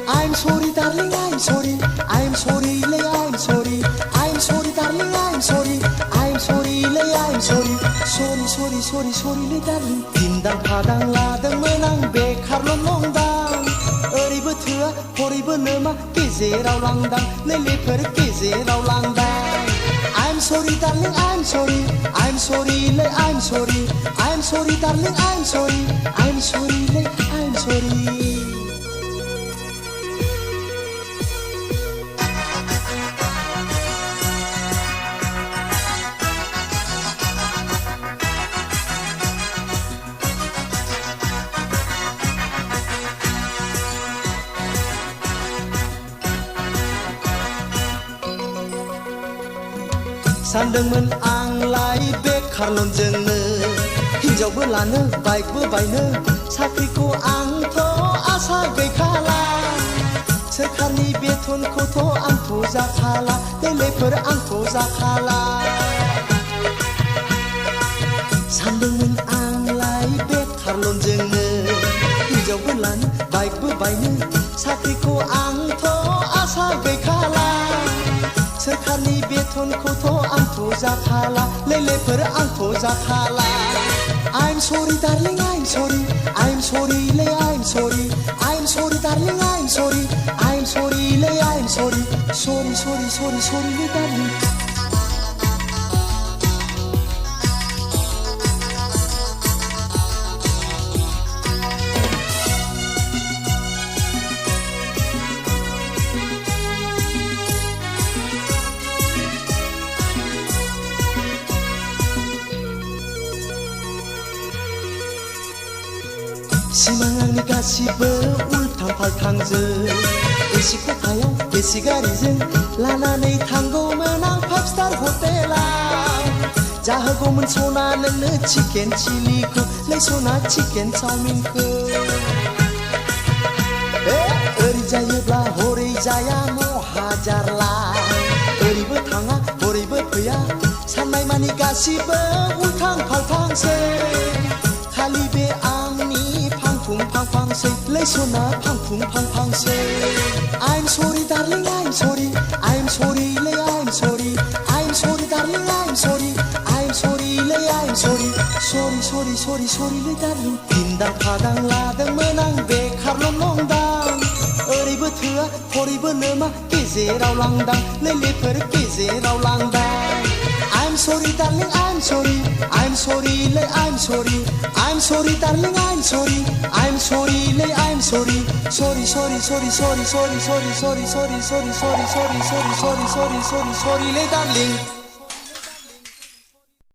I'm sorry, darling, I'm sorry. I'm sorry, lay, I'm sorry. I'm sorry, darling, I'm sorry. I'm sorry, lay, I'm sorry. Sorry, sorry, sorry, sorry, lay, darling. Pindang padang ladangmोन आं बेखारल' नंदां ओरैबो थोआ हरैबो नोमा गेजेराव लांदां लेलेफोर गेजेराव लांदां I'm sorry, darling, I'm sorry. I'm sorry, lay, I'm sorry. I'm sorry, darling, I'm sorry. I'm sorry, lay, I'm sorry. सानदोंमोन आंलाय बेखारल'नजोंनो हिनजावबो लानो बाइकबो बायनो साख्रिखौ आंथ' आसा गैखाला सोरखारनि बेथनखौथ' आंथ' जाखाला लेलेफोर आंथ' जाखाला सानदोंमोन आंलाय बेखारल'नजोंनो हिनजावबो लानो बाइकबो बायनो साख्रिखौ आंथ' आसा गैखाला सोरखारनि बेथनखौथ' आंथ' जाखाला लेलेफोर आंथ' जाखाला I'm sorry, darling, I'm sorry. I'm sorry, lay, I'm sorry. I'm sorry, darling, I'm sorry. I'm sorry, lay, I'm sorry. Sorry, sorry, sorry, sorry, lay, darling. सिमां आंनि गासिबो उल्थां फाल्थांजों एसि खथायाव एसि गारिजों लानानै थांगौमोन आं 5 स्टार हटेलाव जाहोगौमोन सना नोंनो चिकेन चिलिखौ लै सना चिकेन चाउमिनखौ ओरै जायोब्ला हरै जाया महाजारला ओरैबो थाङा हरैबो फैया साननाय मानि गासिबो उल्थां फाल्थांसै खालि बे आंनि फांफांसै लै सना फांफांसै I'm sorry, darling, I'm sorry. I'm sorry, lay, I'm sorry. I'm sorry, darling, I'm sorry. I'm sorry, lay, I'm sorry. Sorry, sorry, sorry, sorry, lay, darling. 빈당 파당 लादोंमोन आं बेखारल' नंदां ओरैबो थोआ हरैबो नोमा गेजेराव लांदां लेलेफोर गेजेराव लांदां I'm sorry, darling, I'm sorry. I'm sorry, lay, I'm sorry. I'm sorry, darling, I'm sorry. I'm sorry, lay, I'm sorry. Sorry, sorry, sorry, sorry, sorry, sorry, sorry, sorry, sorry, sorry, sorry, sorry, sorry, sorry, sorry, sorry, lay, darling.